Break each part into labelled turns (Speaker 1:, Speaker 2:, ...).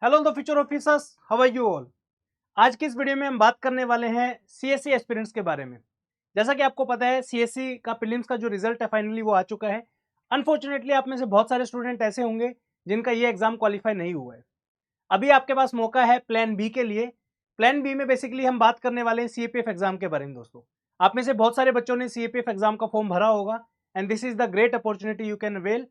Speaker 1: Hello the future officers, how are you all. आज की इस वीडियो में हम बात करने वाले हैं सीएससी एस्पिरेंट्स के बारे में। जैसा कि आपको पता है सीएससी का प्रीलिम्स का जो रिजल्ट है फाइनली वो आ चुका है। अनफॉर्चुनेटली आप में से बहुत सारे स्टूडेंट ऐसे होंगे जिनका ये एग्जाम क्वालिफाई नहीं हुआ है। अभी आपके पास मौका है प्लान बी के लिए। प्लान बी में बेसिकली हम बात करने वाले हैं सीएपीएफ एग्जाम के बारे में। दोस्तों, आप में से बहुत सारे बच्चों ने सीएपीएफ एग्जाम का फॉर्म भरा होगा and this is the great opportunity you can avail.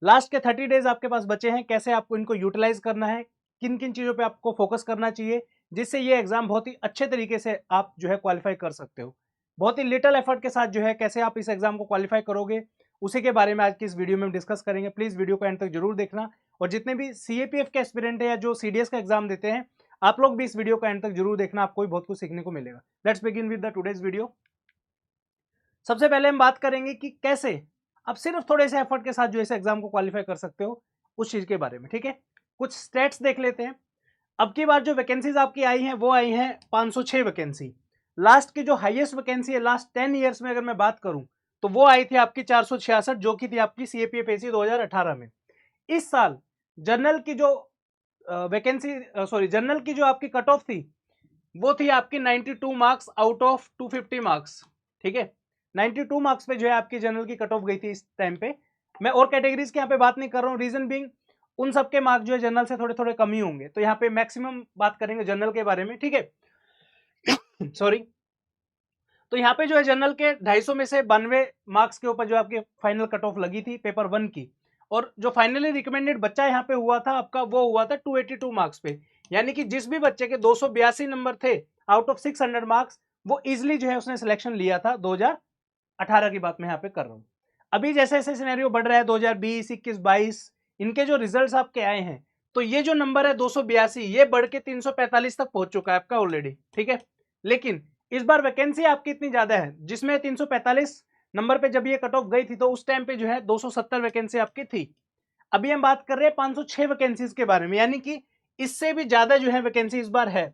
Speaker 1: Last के 30 डेज आपके पास बचे हैं, कैसे आपको इनको यूटिलाइज करना है, किन किन चीज़ों पे आपको फोकस करना चाहिए जिससे ये एग्जाम बहुत ही अच्छे तरीके से आप जो है क्वालिफाई कर सकते हो। बहुत ही लिटिल एफर्ट के साथ जो है कैसे आप इस एग्जाम को क्वालिफाई करोगे उसी के बारे में आज की इस वीडियो में हम डिस्कस करेंगे। प्लीज वीडियो को एंड तक जरूर देखना और जितने भी सीएपीएफ के एस्पिरेंट है या जो सीडीएस का एग्जाम देते हैं आप लोग भी इस वीडियो को एंड तक जरूर देखना, आपको भी बहुत कुछ सीखने को मिलेगा। Let's begin with the today's video. सबसे पहले हम बात करेंगे कि कैसे आप सिर्फ थोड़े से एफर्ट के साथ जो इस एग्जाम को क्वालिफाई कर सकते हो उस चीज के बारे में। ठीक है, कुछ स्टेट्स देख लेते हैं। अब की बार जो वैकेंसीज आपकी आई हैं वो आई हैं 506 वैकेंसी। लास्ट की जो हाईएस्ट वैकेंसी है लास्ट 10 ईयर्स में अगर मैं बात करूं तो वो आई थी आपकी 466, जो कि थी आपकी सीएपीएफ एसी 2018 में। इस साल जनरल की जो जनरल की जो आपकी कट ऑफ थी वो थी आपकी 92 मार्क्स आउट ऑफ 250 मार्क्स। ठीक है, 92 मार्क्स पे जो है आपकी जनरल की कट ऑफ गई थी इस टाइम पे। मैं और कैटेगरीज के यहाँ पे बात नहीं कर रहा हूँ, रीजन बीइंग उन सबके मार्क्स जो है जनरल से थोड़े थोड़े कम ही होंगे, तो यहाँ पे मैक्सिमम बात करेंगे जनरल के बारे में। ठीक है सॉरी। तो यहाँ पे जो है जनरल के 250 में से 92 मार्क्स के ऊपर जो आपकी फाइनल कट ऑफ लगी थी पेपर 1 की, और जो फाइनली रिकमेंडेड बच्चा यहाँ पे हुआ था आपका वो हुआ था 282 मार्क्स पे। यानी कि जिस भी बच्चे के 282 नंबर थे आउट ऑफ 600 मार्क्स वो इजिली जो है उसने सिलेक्शन लिया था। 2018 की बात मैं यहाँ पे कर रहा हूँ। अभी जैसे जैसे सिनेरियो बढ़ रहा है 2020, 21, 22 इनके जो रिजल्ट्स आपके आए हैं तो ये जो नंबर है 282 ये बढ़ के 345 तक पहुंच चुका है आपका ऑलरेडी। ठीक है, लेकिन इस बार वैकेंसी आपकी इतनी ज्यादा है जिसमें 345 नंबर पे जब ये कट ऑफ गई थी तो उस टाइम पे जो है 270 वैकेंसी आपकी थी। अभी हम बात कर रहे हैं 506 वैकेंसीज के बारे में, यानी कि इससे भी ज्यादा जो है वैकेंसी इस बार है।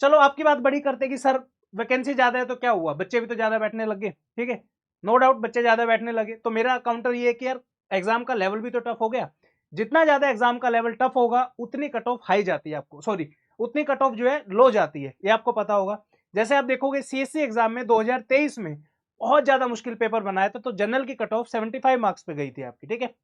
Speaker 1: चलो आपकी बात बड़ी करते कि सर वैकेंसी ज्यादा है तो क्या हुआ, बच्चे भी तो ज्यादा बैठने लगे। ठीक है, नो डाउट बच्चे ज्यादा बैठने लगे, तो मेरा काउंटर ये है कि यार एग्जाम का लेवल भी तो टफ हो गया। जितना ज्यादा एग्जाम का लेवल टफ होगा उतनी कट ऑफ हाई जाती है आपको, सॉरी उतनी कट ऑफ जो है लो जाती है, ये आपको पता होगा। जैसे आप देखोगे सीएससी एग्जाम में 2023 में बहुत ज्यादा मुश्किल पेपर बनाया था तो जनरल की कट ऑफ 75 मार्क्स पे गई थी आपकी। ठीक है,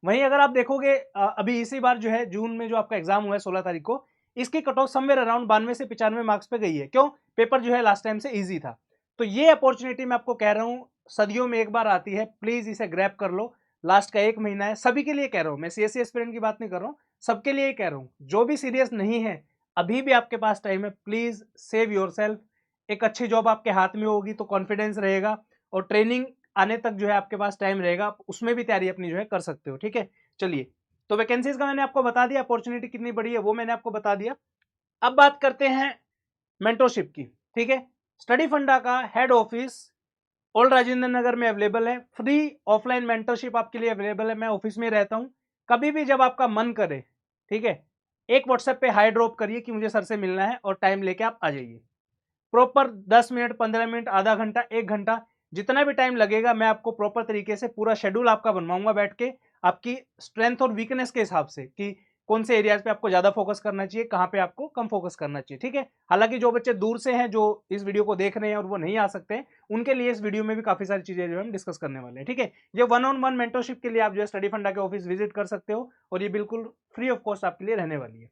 Speaker 1: वहीं अगर आप देखोगे अभी इसी बार जो है जून में जो आपका एग्जाम हुआ है 16 तारीख को, इसकी कट ऑफ समवेयर अराउंड 92 से 95 मार्क्स पे गई है। क्यों? पेपर जो है लास्ट टाइम से इजी था। तो ये अपॉर्चुनिटी मैं आपको कह रहा हूँ सदियों में एक बार आती है, प्लीज इसे ग्रैब कर लो। लास्ट का 1 महीना है, सभी के लिए कह रहा हूँ मैं, सीएससी एस्पिरेंट की बात नहीं कर रहा हूँ, सबके लिए कह रहा हूँ। जो भी सीरियस नहीं है अभी भी आपके पास टाइम है, प्लीज सेव योर सेल्फ। एक अच्छी जॉब आपके हाथ में होगी तो कॉन्फिडेंस रहेगा और ट्रेनिंग आने तक जो है आपके पास टाइम रहेगा, उसमें भी तैयारी अपनी जो है कर सकते हो। ठीक है, चलिए, तो वैकेंसीज का मैंने आपको बता दिया, अपॉर्चुनिटी कितनी बड़ी है वो मैंने आपको बता दिया। अब बात करते हैं मेंटरशिप की। ठीक है, स्टडी फंडा का head office old Rajendra Nagar में अवेलेबल है। फ्री ऑफलाइन मेंटरशिप आपके लिए अवेलेबल है। मैं ऑफिस में रहता हूं, कभी भी जब आपका मन करे, ठीक है, एक व्हाट्सएप पे हाई ड्रॉप करिए कि मुझे सर से मिलना है और टाइम लेके आप आ जाइए। प्रॉपर 10 मिनट, 15 मिनट, आधा घंटा, 1 घंटा, जितना भी टाइम लगेगा मैं आपको प्रॉपर तरीके से पूरा शेड्यूल आपका बनवाऊंगा बैठ के, आपकी स्ट्रेंथ और वीकनेस के हिसाब से कि कौन से एरियाज पे आपको ज्यादा फोकस करना चाहिए, कहाँ पे आपको कम फोकस करना चाहिए। ठीक है, हालांकि जो बच्चे दूर से हैं जो इस वीडियो को देख रहे हैं और वो नहीं आ सकते हैं उनके लिए इस वीडियो में भी काफी सारी चीजें जो हम डिस्कस करने वाले हैं। ठीक है, ये 1-on-1 मेंटरशिप के लिए आप जो है स्टडी फंडा के ऑफिस विजिट कर सकते हो और ये बिल्कुल फ्री ऑफ कॉस्ट आपके लिए रहने वाली है।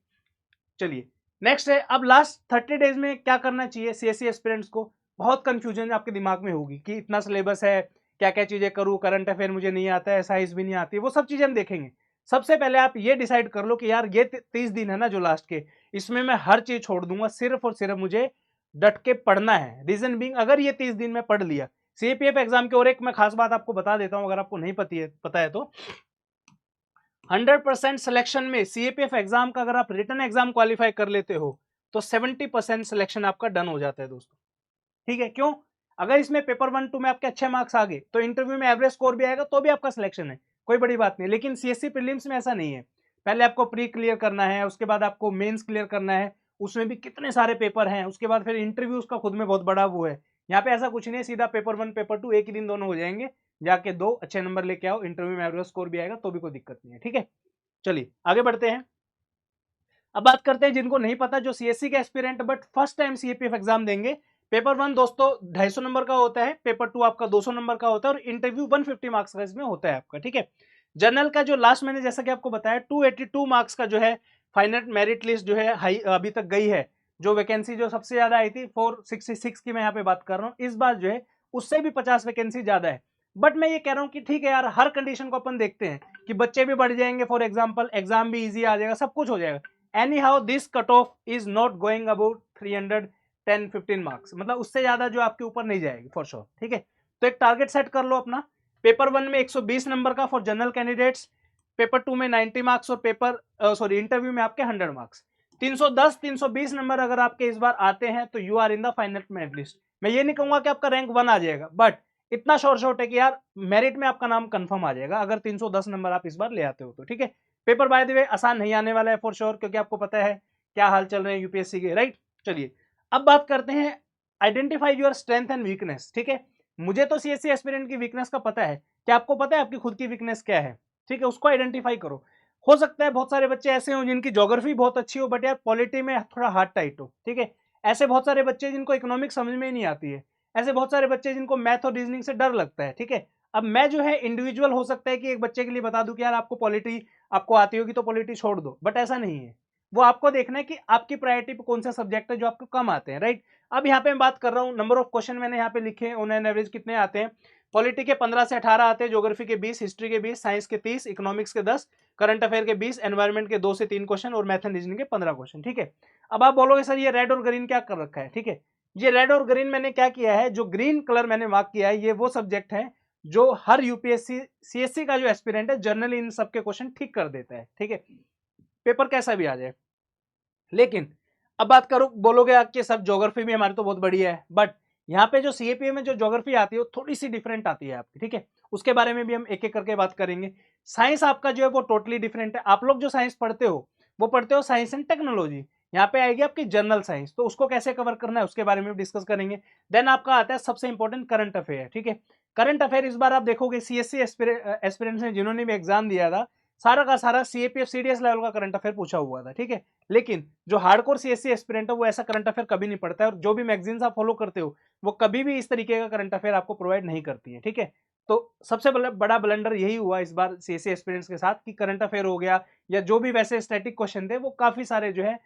Speaker 1: चलिए, नेक्स्ट है अब लास्ट 30 डेज में क्या करना चाहिए सीएससी एस्पिरेंट्स को। बहुत कंफ्यूजन आपके दिमाग में होगी कि इतना सिलेबस है, क्या क्या चीजें करूँ, करंट अफेयर मुझे नहीं आता है, साइंस भी नहीं आती, वो सब चीजें हम देखेंगे। सबसे पहले आप ये डिसाइड कर लो कि यार ये 30 दिन है ना जो लास्ट के, इसमें मैं हर चीज छोड़ दूंगा, सिर्फ और सिर्फ मुझे डट के पढ़ना है। रीजन बीइंग अगर ये 30 दिन में पढ़ लिया, सीपीएफ एग्जाम की और एक मैं खास बात आपको बता देता हूं अगर आपको नहीं पता है तो 100% सिलेक्शन में सीएपीएफ एग्जाम का अगर आप रिटन एग्जाम क्वालिफाई कर लेते हो तो 70% सिलेक्शन आपका डन हो जाता है दोस्तों। ठीक है, क्यों? अगर इसमें पेपर 1-2 में आपके अच्छे मार्क्स आ गए तो इंटरव्यू में एवरेज स्कोर भी आएगा तो भी आपका सिलेक्शन है, कोई बड़ी बात नहीं। लेकिन सीएससी प्रीलिम्स में ऐसा नहीं है, पहले आपको प्री क्लियर करना है, उसके बाद आपको मेंस क्लियर करना है, उसमें भी कितने सारे पेपर हैं, उसके बाद फिर इंटरव्यू उसका खुद में बहुत बड़ा वो है। यहाँ पे ऐसा कुछ नहीं है, सीधा पेपर 1 पेपर 2 एक ही दिन दोनों हो जाएंगे, जाके 2 अच्छे नंबर लेके आओ, इंटरव्यू में एवरेज स्कोर भी आएगा तो भी कोई दिक्कत नहीं है। ठीक है, चलिए आगे बढ़ते हैं। अब बात करते हैं जिनको नहीं पता, जो सीएससी के aspirant but first time CAPF exam देंगे। पेपर 1 दोस्तों 250 नंबर का होता है, पेपर 2 आपका 200 नंबर का होता है और इंटरव्यू 150 मार्क्स का इसमें होता है आपका, ठीक है। जनरल का जो लास्ट मैंने जैसा कि आपको बताया 282 मार्क्स का जो है फाइनल मेरिट लिस्ट जो है हाई अभी तक गई है। जो वैकेंसी जो सबसे ज्यादा आई थी 466 की मैं यहाँ पे बात कर रहा हूँ, इस बार जो है उससे भी 50 वैकेंसी ज्यादा है। बट मैं ये कह रहा हूँ कि ठीक है यार, हर कंडीशन को अपन देखते हैं कि बच्चे भी बढ़ जाएंगे, फॉर एग्जाम्पल एग्जाम भी ईजी आ जाएगा, सब कुछ हो जाएगा। Any how this cut off is not going about 310-15 marks, मतलब उससे ज्यादा जो आपके ऊपर नहीं जाएगी फॉर श्योर, ठीक है। तो एक टारगेट सेट कर लो अपना। पेपर 1 में 120 नंबर का फॉर जनरल कैंडिडेट्स, पेपर 2 में 90 मार्क्स और पेपर इंटरव्यू में आपके 100 मार्क्स। 310-320 नंबर अगर आपके इस बार आते हैं तो you are in the final merit list. मैं ये नहीं कहूंगा कि आपका रैंक 1 आ जाएगा, बट इतना शॉर्ट है कि यार मेरिट में आपका नाम कंफर्म आ जाएगा अगर 310 नंबर आप इस बार ले आते हो तो, ठीक है। पेपर बाय द वे आसान नहीं आने वाला है फॉर श्योर, क्योंकि आपको पता है क्या हाल चल रहे हैं यूपीएससी के, राइट। चलिए अब बात करते हैं identify your strength and weakness, ठीक है। मुझे तो सीएससी एस्पिरेंट की वीकनेस का पता है, क्या आपको पता है आपकी खुद की वीकनेस क्या है, ठीक है, उसको आइडेंटिफाई करो। हो सकता है बहुत सारे बच्चे ऐसे हो जिनकी ज्योग्राफी बहुत अच्छी हो बट यार पॉलिटी में थोड़ा हार्ड टाइट हो, ठीक है। ऐसे बहुत सारे बच्चे जिनको इकोनॉमिक्स समझ में ही नहीं आती है, ऐसे बहुत सारे बच्चे जिनको मैथ और रीजनिंग से डर लगता है, ठीक है। अब मैं जो है इंडिविजुअल हो सकता है कि एक बच्चे के लिए बता दूं कि यार आपको पॉलिटी आपको आती होगी तो पॉलिटी छोड़ दो, बट ऐसा नहीं है। वो आपको देखना है कि आपकी प्रायोरिटी पे कौन सा सब्जेक्ट है जो आपको कम आते हैं, राइट। अब यहाँ पे मैं बात कर रहा हूँ नंबर ऑफ क्वेश्चन मैंने यहाँ पे लिखे ऑन एन एवरेज कितने आते हैं। पॉलिटी के 15 से 18 आते हैं, ज्योग्राफी के 20, हिस्ट्री के 20, साइंस के 30, इकोनॉमिक्स के 10, करंट अफेयर के 20, एनवायरमेंट के 2 से 3 क्वेश्चन और मैथ एंड रीजनिंग के 15 क्वेश्चन, ठीक है। अब आप बोलोगे सर ये रेड और ग्रीन क्या कर रखा है, ठीक है। ये रेड और ग्रीन मैंने क्या किया है, जो ग्रीन कलर मैंने मार्क किया है ये वो सब्जेक्ट है जो हर यूपीएससी सीएससी का जो एस्पिरेंट है जनरली इन सबके क्वेश्चन ठीक कर देता है, ठीक है, पेपर कैसा भी आ जाए। लेकिन अब बात करो, बोलोगे आपके सब ज्योग्राफी भी हमारी तो बहुत बढ़िया है, बट यहाँ पे जो सीएपीए में जो ज्योग्राफी आती है वो थोड़ी सी डिफरेंट आती है आपकी, ठीक है। उसके बारे में भी हम एक एक करके बात करेंगे। साइंस आपका जो है वो टोटली डिफरेंट है। आप लोग जो साइंस पढ़ते हो वो पढ़ते हो साइंस एंड टेक्नोलॉजी, यहाँ पे आएगी आपकी जनरल साइंस, तो उसको कैसे कवर करना है उसके बारे में डिस्कस करेंगे। देन आपका आता है सबसे इंपॉर्टेंट करंट अफेयर, ठीक है। करंट अफेयर इस बार आप देखोगे सीएससी एस्पिरेंट्स ने जिन्होंने भी एग्जाम दिया था सारा का सारा सीएपीएफ सीडीएस लेवल का करंट अफेयर पूछा हुआ था, ठीक है। लेकिन जो हार्डकोर सीएससी एस्पिरेंट है वो ऐसा करंट अफेयर कभी नहीं पढ़ता है, और जो भी मैगजीन्स आप फॉलो करते हो वो कभी भी इस तरीके का करंट अफेयर आपको प्रोवाइड नहीं करती है, ठीक है। तो सबसे बड़ा ब्लंडर यही हुआ इस बार सीएससी एस्पिरेंट्स के साथ कि करंट अफेयर हो गया या जो भी वैसे स्टैटिक क्वेश्चन थे वो काफी सारे जो है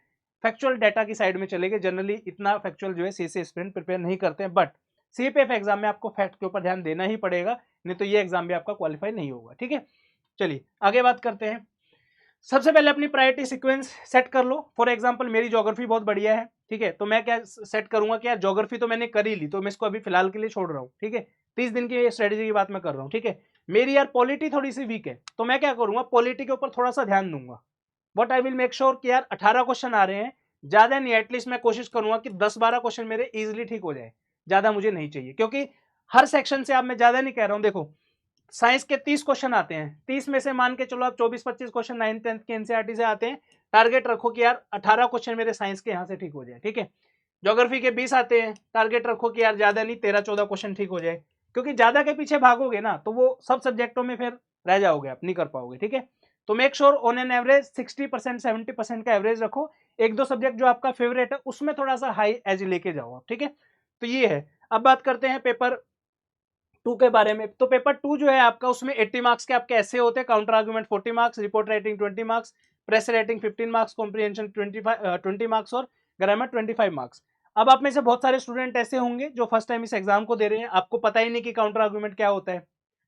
Speaker 1: फैक्चुअल डाटा की साइड में चले गए। जनरली इतना फैक्चुअल जो है सीएससी एस्पिरेंट प्रिपेयर नहीं करते हैं, बट सीपीएफ एग्जाम में आपको फैक्ट के ऊपर ध्यान देना ही पड़ेगा, नहीं तो ये एग्जाम भी आपका क्वालिफाई नहीं होगा, ठीक है। चलिए आगे बात करते हैं। सबसे पहले अपनी प्रायोरिटी सीक्वेंस सेट कर लो। फॉर एग्जांपल मेरी ज्योग्राफी बहुत बढ़िया है, ठीक है, तो मैं क्या सेट करूंगा कि यार ज्योग्राफी तो मैंने कर ही ली तो मैं इसको अभी फिलहाल के लिए छोड़ रहा हूँ, ठीक है। 30 दिन की स्ट्रेटेजी की बात मैं कर रहा हूँ, ठीक है। मेरी यार पॉलिटी थोड़ी सी वीक है तो मैं क्या करूंगा, पॉलिटी के ऊपर थोड़ा सा ध्यान दूंगा। What I will make sure कि यार 18 क्वेश्चन आ रहे हैं, ज्यादा नहीं, एटलीस्ट मैं कोशिश करूंगा कि 10-12 क्वेश्चन मेरे इजिली ठीक हो जाए, ज्यादा मुझे नहीं चाहिए, क्योंकि हर सेक्शन से आप, मैं ज्यादा नहीं कह रहा हूं, देखो साइंस के 30 क्वेश्चन आते हैं, 30 में से मान के चलो आप 24-25 क्वेश्चन 9th-10th के एनसीईआरटी से आते हैं। टारगेट रखो कि यार 18 क्वेश्चन मेरे साइंस के यहाँ से ठीक हो जाए, ठीक है। ज्योग्राफी के 20 आते हैं, टारगेट रखो कि यार ज्यादा नहीं 13-14 क्वेश्चन ठीक हो जाए, क्योंकि ज्यादा के पीछे भागोगे ना तो वो सब सब्जेक्टों में फिर रह जाओगे, आप नहीं कर पाओगे, ठीक है। तो make sure on an average 60% 70% का एवरेज रखो। एक दो सब्जेक्ट जो आपका फेवरेट है उसमें थोड़ा सा हाई एज लेके जाओ आप, ठीक है। तो ये है। अब बात करते हैं पेपर 2 के बारे में। तो पेपर 2 जो है आपका, उसमें 80 मार्क्स के आपके ऐसे होते हैं, counter argument 40 marks, report writing 20 marks, press writing 15 marks, comprehension 20 marks और ग्रामर 25 मार्क्स। अब आप में से बहुत सारे स्टूडेंट ऐसे होंगे जो फर्स्ट टाइम इस एग्जाम को दे रहे हैं, आपको पता ही नहीं कि काउंटर आर्गुमेंट क्या होता है,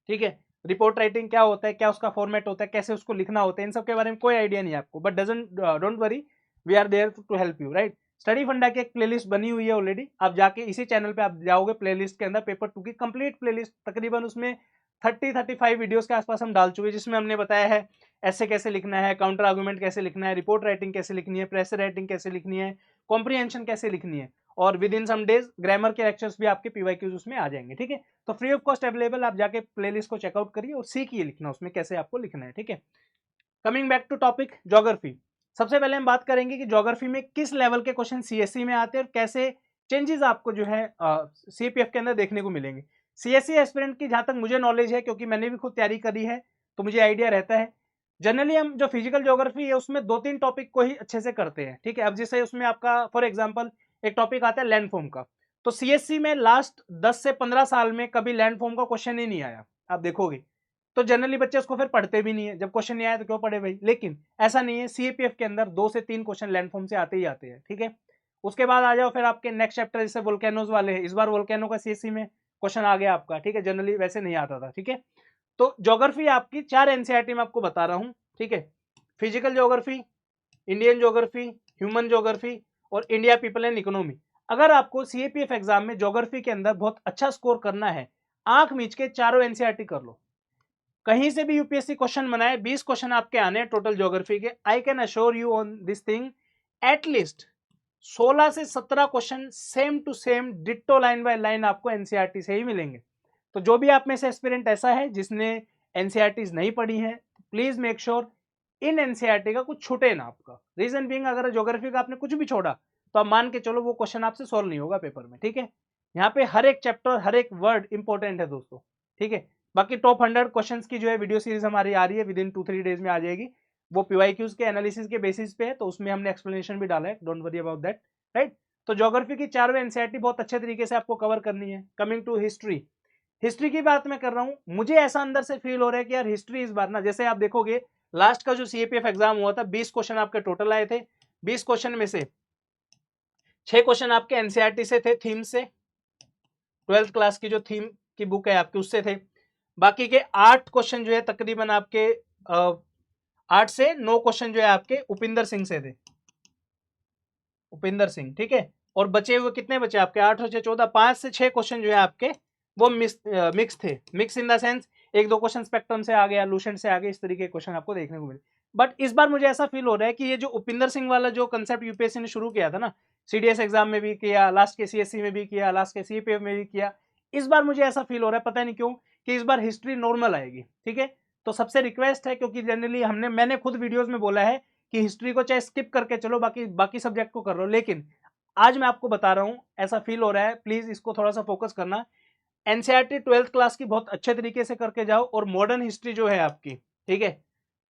Speaker 1: ठीक है, रिपोर्ट राइटिंग क्या होता है, क्या उसका फॉर्मेट होता है, कैसे उसको लिखना होता है, इन सब के बारे में कोई आइडिया नहीं है आपको, but don't worry, we are there to help you, right. Study Funda की एक प्लेलिस्ट बनी हुई है ऑलरेडी, आप जाके इसी चैनल पे आप जाओगे, प्लेलिस्ट के अंदर पेपर 2 की कंप्लीट प्लेलिस्ट, तकरीबन उसमें 30-35 वीडियोस के आसपास हम डाल चुके हैं, जिसमें हमने बताया है ऐसे कैसे लिखना है, काउंटर आर्गुमेंट कैसे लिखना है, रिपोर्ट राइटिंग कैसे लिखनी है, प्रेस राइटिंग कैसे लिखनी है, कॉम्प्रिहेंशन कैसे लिखनी है, और within some days grammar के लेक्चर्स भी आपके पीवाईक्यूज उसमें आ जाएंगे, ठीक है। तो फ्री ऑफ कॉस्ट अवेलेबल, आप जाके प्लेलिस्ट को चेकआउट करिए और सीखिए लिखना उसमें कैसे आपको लिखना है, ठीक है। Coming back to topic geography, सबसे पहले हम बात करेंगे कि ज्योग्राफी में किस लेवल के क्वेश्चन सीएससी में आते हैं और कैसे चेंजेस आपको जो है सीपीएफ के अंदर देखने को मिलेंगे। सीएससी एस्पिरेंट की जहां तक मुझे नॉलेज है, क्योंकि मैंने भी खुद तैयारी करी है तो मुझे आइडिया रहता है, जनरली हम जो फिजिकल ज्योग्राफी है उसमें 2-3 टॉपिक को ही अच्छे से करते हैं, ठीक है। अब जैसे उसमें आपका फॉर एग्जांपल एक टॉपिक आता है लैंडफॉर्म का, तो सीएससी में लास्ट 10 से 15 साल में कभी लैंडफॉर्म का क्वेश्चन ही नहीं आया, आप देखोगे। तो जनरली बच्चे उसको फिर पढ़ते भी नहीं है, जब क्वेश्चन नहीं आया तो क्यों पढ़े भाई। लेकिन ऐसा नहीं है, सीएपीएफ के अंदर 2 से 3 क्वेश्चन लैंडफॉर्म से आते ही आते हैं, ठीक है। उसके बाद आ जाओ फिर आपके नेक्स्ट चैप्टर जैसे वोल्केनोज वाले हैं, इस बार वोल्केनो का सीएससी में क्वेश्चन आ गया आपका, ठीक है। जनरली वैसे नहीं आता था, ठीक है। तो ज्योग्राफी आपकी 4 एनसीईआरटी में आपको बता रहा हूं, ठीक है। Physical geography, Indian geography, human geography और इंडिया पीपल एंड इकोनॉमी। अगर आपको सीएपीएफ एग्जाम में ज्योग्राफी के अंदर बहुत अच्छा स्कोर करना है, आंख मीच के चारों एनसीईआरटी कर लो। कहीं से भी यूपीएससी क्वेश्चन बनाए, 20 क्वेश्चन आपके आने हैं टोटल ज्योग्राफी के। I can assure you on this thing, at least 16 से 17 question same to same ditto line by line आपको एनसीईआरटी से ही मिलेंगे। तो जो भी आप में से एस्पिरेंट ऐसा है जिसने एनसीईआरटीज नहीं पढ़ी है, please make sure in NCERT का कुछ छूटे ना आपका। रीजन बीइंग, अगर ज्योग्राफी का आपने कुछ भी छोड़ा तो आप मान के चलो वो क्वेश्चन आपसे सॉल्व नहीं होगा पेपर में, ठीक है। यहाँ पे हर एक चैप्टर, हर एक वर्ड इंपॉर्टेंट है दोस्तों, ठीक है। बाकी टॉप 100 क्वेश्चंस की जो है वीडियो सीरीज हमारी आ रही है, विद इन 2-3 डेज में आ जाएगी। वो पीवाईक्यूज के एनालिसिस के बेसिस पे है, तो उसमें हमने एक्सप्लेनेशन भी डाला है, don't worry about that, right. तो ज्योग्राफी की चारों एनसीईआरटी बहुत अच्छे तरीके से आपको कवर करनी है। कमिंग टू हिस्ट्री, हिस्ट्री की बात मैं कर रहा हूं, मुझे ऐसा अंदर से फील हो रहा है कि यार हिस्ट्री इस बार ना, जैसे आप देखोगे लास्ट का जो सीएपीएफ एग्जाम हुआ था, 20 क्वेश्चन आपके टोटल आए थे। 20 क्वेश्चन में से 6 क्वेश्चन आपके एनसीईआरटी से थे, थीम से, 12th क्लास की जो थीम की बुक है आपकी उससे थे। बाकी के 8 क्वेश्चन जो है तकरीबन आपके 8 से 9 क्वेश्चन जो है आपके उपिंदर सिंह से थे, उपिंदर सिंह, ठीक है। और बचे हुए कितने बचे आपके, 8 और 6 14, 5 से 6 क्वेश्चन जो है आपके वो मिक्स थे। Mix in the sense 1-2 question spectrum से आ गया, लूसेंट से आ गए, इस तरीके के क्वेश्चन आपको देखने को मिले। बट इस बार मुझे ऐसा फील हो रहा है कि ये जो उपिंदर सिंह वाला जो कंसेप्ट यूपीएससी ने शुरू किया था ना, सीडीएस एग्जाम में भी किया, लास्ट के सीएससी में भी किया, लास्ट के सीपीएफ में भी किया, इस बार मुझे ऐसा फील हो रहा है, पता नहीं क्यों, कि इस बार हिस्ट्री नॉर्मल आएगी, ठीक है। तो सबसे रिक्वेस्ट है, क्योंकि जनरली मैंने खुद वीडियोज में बोला है कि हिस्ट्री को चाहे स्किप करके चलो, बाकी सब्जेक्ट को कर लो, लेकिन आज मैं आपको बता रहा हूं, ऐसा फील हो रहा है, प्लीज इसको थोड़ा सा फोकस करना। एनसीईआरटी 12th क्लास की बहुत अच्छे तरीके से करके जाओ, और मॉडर्न हिस्ट्री जो है आपकी, ठीक है,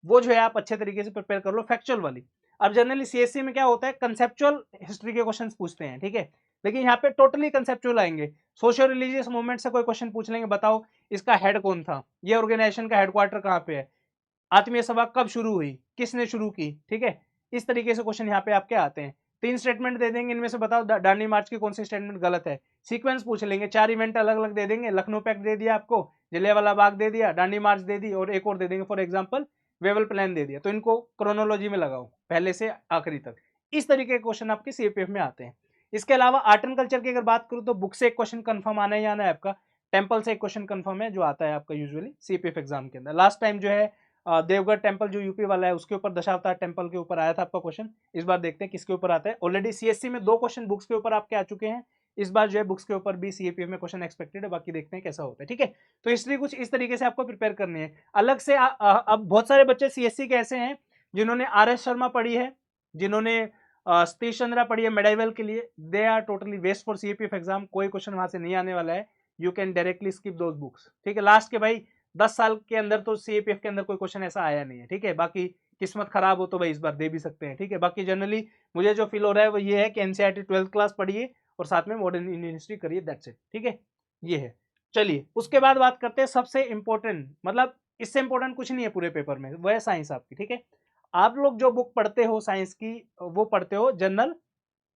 Speaker 1: वो जो है आप अच्छे तरीके से प्रिपेयर कर लो, फैक्चुअल वाली। अब जनरली सीएससी में क्या होता है, कंसेप्चुअल हिस्ट्री के क्वेश्चंस पूछते हैं, ठीक है, लेकिन यहाँ पे टोटली कंसेप्चुअल आएंगे। सोशियो रिलीजियस मूवमेंट से कोई क्वेश्चन पूछ लेंगे, बताओ इसका हेड कौन था, ये ऑर्गेनाइजेशन का हेडक्वार्टर कहाँ पे है, आत्मीय सभा कब शुरू हुई, किसने शुरू की, ठीक है। इस तरीके से क्वेश्चन यहाँ पे आपके आते हैं। 3 स्टेटमेंट दे देंगे, इनमें से बताओ दांडी मार्च की कौन सी स्टेटमेंट गलत है। सीक्वेंस पूछ लेंगे, 4 इवेंट अलग अलग दे देंगे, लखनऊ पैक्ट दे दिया आपको, जलियांवाला बाग दे दिया, दांडी मार्च दे दी, और एक और दे देंगे फॉर एग्जाम्पल वेवल प्लान दे दिया। तो इनको क्रोनोलॉजी में लगाओ पहले से आखिरी तक। इस तरीके के क्वेश्चन आपके सीपीएफ में आते हैं। इसके अलावा आर्ट एंड कल्चर की अगर बात करूँ तो बुक से एक क्वेश्चन कंफर्म आना ही आना है आपका, टेम्पल से एक क्वेश्चन कंफर्म है जो आता है आपका यूजुअली सीपीएफ एग्जाम के अंदर। लास्ट टाइम जो है देवगढ़ टेम्पल जो यूपी वाला है उसके ऊपर, दशावतार टेम्पल के ऊपर आया था आपका क्वेश्चन। इस बार देखते हैं किसके ऊपर आता है। ऑलरेडी सीएससी में 2 क्वेश्चन बुक्स के ऊपर आपके आ चुके हैं, इस बार जो है बुक्स के ऊपर भी सीएपीएफ में क्वेश्चन एक्सपेक्टेड है, बाकी देखते हैं कैसा होता है, ठीक है। तो हिस्ट्री कुछ इस तरीके से आपको प्रिपेयर करनी है। अलग से अब बहुत सारे बच्चे सीएससी के ऐसे हैं जिन्होंने आर.एस. शर्मा पढ़ी है, जिन्होंने सतीश चंद्रा पढ़ी है मेडाइवल के लिए, they are totally waste for CAPF exam. कोई क्वेश्चन वहां से नहीं आने वाला है, you can directly skip those books, ठीक है। लास्ट के भाई 10 साल के अंदर तो सीएपीएफ के अंदर कोई क्वेश्चन ऐसा आया नहीं है, ठीक है। बाकी किस्मत खराब हो तो भाई इस बार दे भी सकते हैं, ठीक है। बाकी जनरली मुझे जो फील हो रहा है वो ये है कि एनसीईआरटी 12th क्लास पढ़िए और साथ में मॉडर्न इंडियन हिस्ट्री करिए, दैट्स इट, ठीक है। ये है। चलिए उसके बाद बात करते हैं सबसे इंपॉर्टेंट, मतलब इससे इंपॉर्टेंट कुछ नहीं है पूरे पेपर में, वो है साइंस आपकी, ठीक है। आप लोग जो बुक पढ़ते हो साइंस की, वो पढ़ते हो general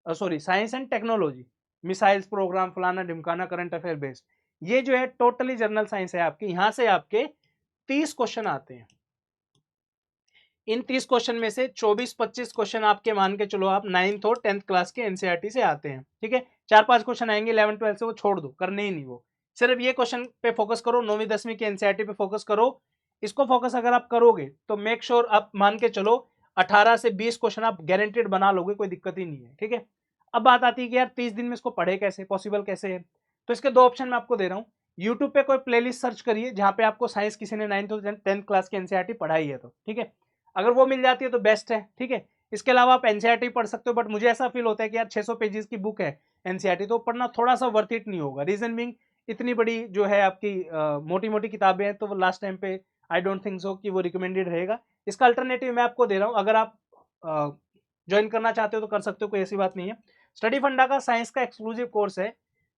Speaker 1: science and technology, missiles, program, फलाना ढिमकाना, करंट अफेयर बेस्ड, ये जो है टोटली जनरल साइंस है आपकी। यहां से आपके 30 क्वेश्चन आते हैं। इन 30 क्वेश्चन में से 24-25 क्वेश्चन आपके मान के चलो आप 9th और 10th क्लास के एनसीईआरटी से आते हैं, ठीक है। 4-5 क्वेश्चन आएंगे 11th 12th से, वो छोड़ दो, करने ही नहीं, वो सिर्फ ये क्वेश्चन पे फोकस करो, 9वीं 10वीं के एनसीईआरटी पे फोकस करो। इसको फोकस अगर आप करोगे तो मेक श्योर आप मान के चलो 18 से 20 क्वेश्चन आप गारंटेड बना लोगे, कोई दिक्कत ही नहीं है, ठीक है। अब बात आती है कि यार 30 दिन में इसको पढ़े कैसे, पॉसिबल कैसे है। तो इसके 2 ऑप्शन मैं आपको दे रहा हूँ। यूट्यूब पे कोई प्लेलिस्ट सर्च करिए जहां पे आपको साइंस किसी ने 9th और 10th क्लास की एनसीईआरटी पढ़ाई है तो, ठीक है। अगर वो मिल जाती है तो बेस्ट है, ठीक है। इसके अलावा आप एनसीईआरटी पढ़ सकते हो, बट मुझे ऐसा फील होता है कि यार 600 पेजेस की बुक है एनसीईआरटी, तो पढ़ना थोड़ा सा वर्थ इट नहीं होगा। रीजन बीइंग, इतनी बड़ी जो है आपकी मोटी मोटी किताबें हैं, तो वो लास्ट टाइम पे आई डोंट थिंक सो कि वो रिकमेंडेड रहेगा। इसका अल्टरनेटिव मैं आपको दे रहा हूँ, अगर आप ज्वाइन करना चाहते हो तो कर सकते हो, कोई ऐसी बात नहीं है। स्टडी फंडा का साइंस का एक्सक्लूसिव कोर्स है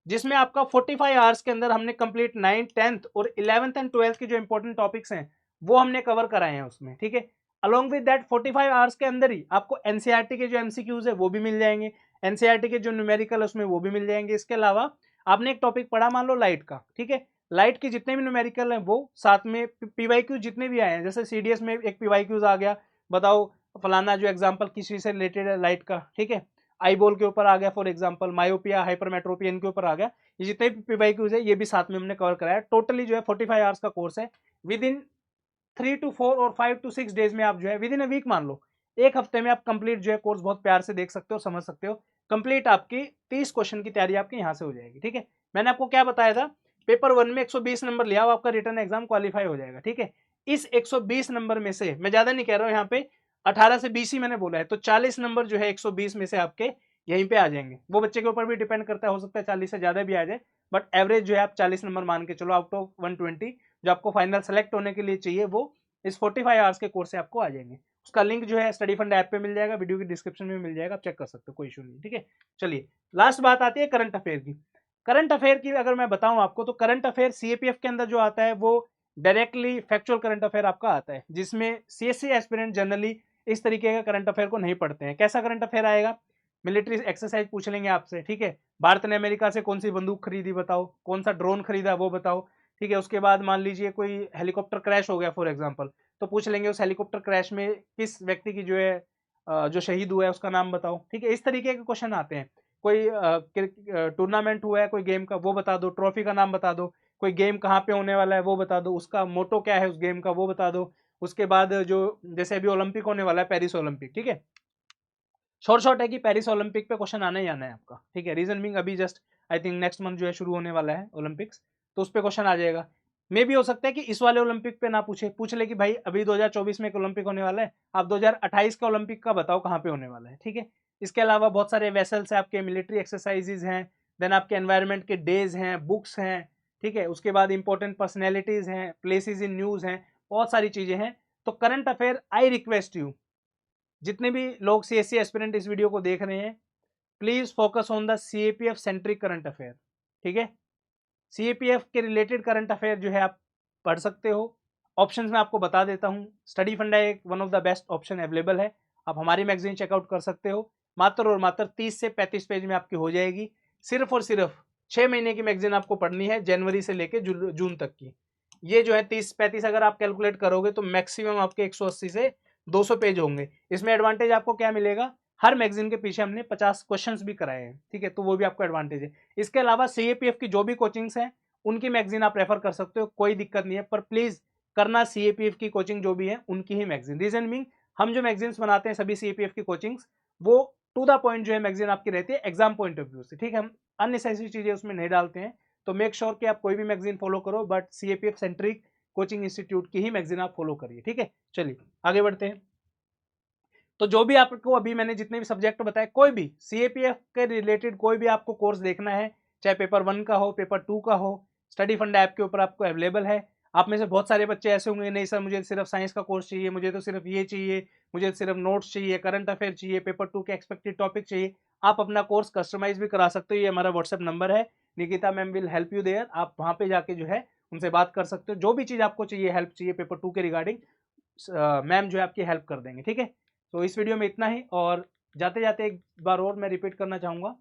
Speaker 1: जिसमें आपका 45 आवर्स के अंदर हमने कंप्लीट 9th 10th और 11th एंड 12th के जो इंपॉर्टेंट टॉपिक्स हैं वो हमने कवर कराए हैं उसमें, ठीक है। अलॉन्ग विद दैट 45 आवर्स के अंदर ही आपको एनसीईआरटी के जो एमसीक्यूज है वो भी मिल जाएंगे, एनसीईआरटी के जो न्यूमेरिकल है उसमें वो भी मिल जाएंगे। इसके अलावा आपने एक टॉपिक पढ़ा मान लो लाइट का, ठीक है, लाइट के जितने भी न्यूमेरिकल हैं वो साथ में पीवाईक्यू जितने भी आए हैं, जैसे सीडीएस में एक पीवाईक्यूज आ गया, बताओ फलाना जो एग्जाम्पल किस चीज से रिलेटेड है लाइट का, ठीक है, आई बॉल के ऊपर आ गया फॉर एग्जाम्पल, मायोपिया हाइपरमेट्रोपिया इनके ऊपर आ गया, ये जितने भी पीवाईक्यूज है ये भी साथ में हमने कवर कराया। टोटली जो है 45 आवर्स का कोर्स है। विद इन 3 to 4 और 5 to 6 डेज में आप जो है विद इन अ वीक मान लो, एक हफ्ते में आप कंप्लीट जो है कोर्स बहुत प्यार से देख सकते हो, समझ सकते हो। कंप्लीट आपकी 30 क्वेश्चन की तैयारी आपकी यहाँ से हो जाएगी, ठीक है। मैंने आपको क्या बताया था, पेपर 1 में 120 नंबर लिया, आपका रिटर्न एग्जाम क्वालिफाई हो जाएगा, ठीक है। इस 120 नंबर में से मैं ज्यादा नहीं कह रहा हूँ, यहाँ पे 18 से 20 ही मैंने बोला है, तो 40 नंबर जो है 120 में से आपके यहीं पे आ जाएंगे। वो बच्चे के ऊपर भी डिपेंड करता है, हो सकता है 40 से ज्यादा भी आ जाए, बट एवरेज जो है आप 40 नंबर मान के चलो आउट ऑफ 120 जो आपको फाइनल सेलेक्ट होने के लिए चाहिए वो इस 45 आवर्स के कोर्स से आपको आ जाएंगे। उसका लिंक जो है स्टडी फंड ऐप पे मिल जाएगा, वीडियो की डिस्क्रिप्शन में मिल जाएगा, आप चेक कर सकते हो, कोई इशू नहीं, ठीक है। चलिए लास्ट बात आती है करंट अफेयर की। करंट अफेयर की अगर मैं बताऊं आपको तो करंट अफेयर सीएपीएफ के अंदर जो आता है वो डायरेक्टली फैक्चुअल करंट अफेयर आपका आता है, जिसमें सीएससी एस्पिरेंट जनरली इस तरीके का करंट अफेयर को नहीं पढ़ते हैं। कैसा करंट अफेयर आएगा, मिलिट्री एक्सरसाइज पूछ लेंगे आपसे, ठीक है, भारत ने अमेरिका से कौन सी बंदूक खरीदी बताओ, कौन सा ड्रोन खरीदा वो बताओ, ठीक है। उसके बाद मान लीजिए कोई हेलीकॉप्टर क्रैश हो गया फॉर एग्जांपल, तो पूछ लेंगे उस हेलीकॉप्टर क्रैश में किस व्यक्ति की जो है जो शहीद हुआ है उसका नाम बताओ, ठीक है। इस तरीके के क्वेश्चन आते हैं। कोई टूर्नामेंट हुआ है कोई गेम का वो बता दो, ट्रॉफी का नाम बता दो, कोई गेम कहाँ पे होने वाला है वो बता दो, उसका मोटो क्या है उस गेम का वो बता दो। उसके बाद जो जैसे अभी ओलंपिक होने वाला है पेरिस ओलंपिक, ठीक है, शॉर्ट है कि पेरिस ओलंपिक पे क्वेश्चन आना ही आना है आपका, ठीक है। रीजन बिंग अभी just I think next month जो है शुरू होने वाला है ओलंपिक्स, तो उस पर क्वेश्चन आ जाएगा। मे भी हो सकता है कि इस वाले ओलंपिक पे ना पूछे, पूछ ले कि भाई अभी 2024 में एक ओलंपिक होने वाला है, आप 2028 का ओलंपिक का बताओ कहाँ पे होने वाला है, ठीक है। इसके अलावा बहुत सारे वेसल्स हैं आपके, मिलिट्री एक्सरसाइजेज हैं, देन आपके एनवायरमेंट के डेज हैं, बुक्स हैं, ठीक है। उसके बाद इंपॉर्टेंट पर्सनैलिटीज हैं, प्लेसेज इन न्यूज हैं, बहुत सारी चीजें हैं। तो current affair I request you, जितने भी लोग सीएससी एस्पिरेंट इस वीडियो को देख रहे हैं, please focus on the CAPF centric current affair, ठीक है। सीएपीएफ के रिलेटेड करंट अफेयर जो है आप पढ़ सकते हो। ऑप्शंस मैं आपको बता देता हूं, स्टडी फंडा एक one of the best option available है, आप हमारी मैगजीन चेकआउट कर सकते हो। मात्र और मात्र 30 से 35 पेज में आपकी हो जाएगी। सिर्फ और सिर्फ 6 महीने की मैगजीन आपको पढ़नी है, जनवरी से लेकर जून तक की। ये जो है 30-35 अगर आप कैलकुलेट करोगे तो मैक्सिमम आपके 180 से 200 पेज होंगे। इसमें एडवांटेज आपको क्या मिलेगा, हर मैगजीन के पीछे हमने 50 क्वेश्चंस भी कराए हैं, ठीक है, तो वो भी आपको एडवांटेज है। इसके अलावा सीएपीएफ की जो भी कोचिंग्स हैं उनकी मैगजीन आप रेफर कर सकते हो, कोई दिक्कत नहीं है, पर प्लीज करना सीएपीएफ की कोचिंग जो भी है उनकी ही मैगजीन। रीजन मीन हम जो मैगजीन्स बनाते हैं सभी सीएपीएफ की कोचिंग्स वो टू द पॉइंट जो है मैगजीन आपकी रहती है एग्जाम पॉइंट ऑफ व्यू से, ठीक है। हम अननेसेसरी चीजें उसमें नहीं डालते हैं, तो मेक श्योर कि आप कोई भी मैगजीन फॉलो करो but CAPF centric coaching institute की ही मैगजीन आप फॉलो करिए, ठीक है। चलिए आगे बढ़ते हैं। तो जो भी आपको अभी मैंने जितने भी सब्जेक्ट बताए, कोई भी सीएपीएफ के रिलेटेड कोई भी आपको कोर्स देखना है, चाहे पेपर 1 का हो पेपर 2 का हो, स्टडी फंड ऐप के ऊपर आपको अवेलेबल है। आप में से बहुत सारे बच्चे ऐसे होंगे, नहीं सर मुझे सिर्फ साइंस का कोर्स चाहिए, मुझे तो सिर्फ ये चाहिए, मुझे सिर्फ नोट्स चाहिए, करंट अफेयर चाहिए, पेपर 2 के एक्सपेक्टेड टॉपिक चाहिए। आप अपना कोर्स कस्टमाइज भी करा सकते हो, ये हमारा व्हाट्सएप नंबर है, Nikita ma'am will help you there. आप वहाँ पे जाके जो है उनसे बात कर सकते हो, जो भी चीज़ आपको चाहिए, हेल्प चाहिए पेपर 2 के रिगार्डिंग, मैम जो है आपकी हेल्प कर देंगे, ठीक है। तो इस वीडियो में इतना ही, और जाते जाते एक बार और मैं रिपीट करना चाहूँगा,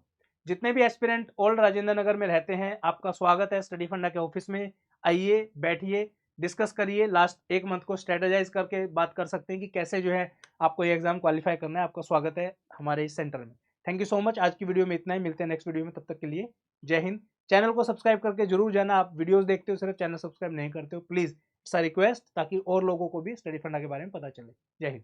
Speaker 1: जितने भी एस्पिरेंट ओल्ड राजेंद्र नगर में रहते हैं आपका स्वागत है स्टडी फंडा के ऑफिस में। आइए बैठिए, डिस्कस करिए, लास्ट एक मंथ को स्ट्रेटेजाइज करके बात कर सकते हैं कि कैसे जो है आपको ये एग्जाम क्वालिफाई करना है। आपका स्वागत है हमारे इस सेंटर में। Thank you so much. आज की वीडियो में इतना ही, मिलते हैं नेक्स्ट वीडियो में, तब तक के लिए जय हिंद। चैनल को सब्सक्राइब करके जरूर जाना, आप वीडियोस देखते हो सिर्फ चैनल सब्सक्राइब नहीं करते हो, प्लीज इट्स अ रिक्वेस्ट, ताकि और लोगों को भी स्टडी फंडा के बारे में पता चले। जय हिंद।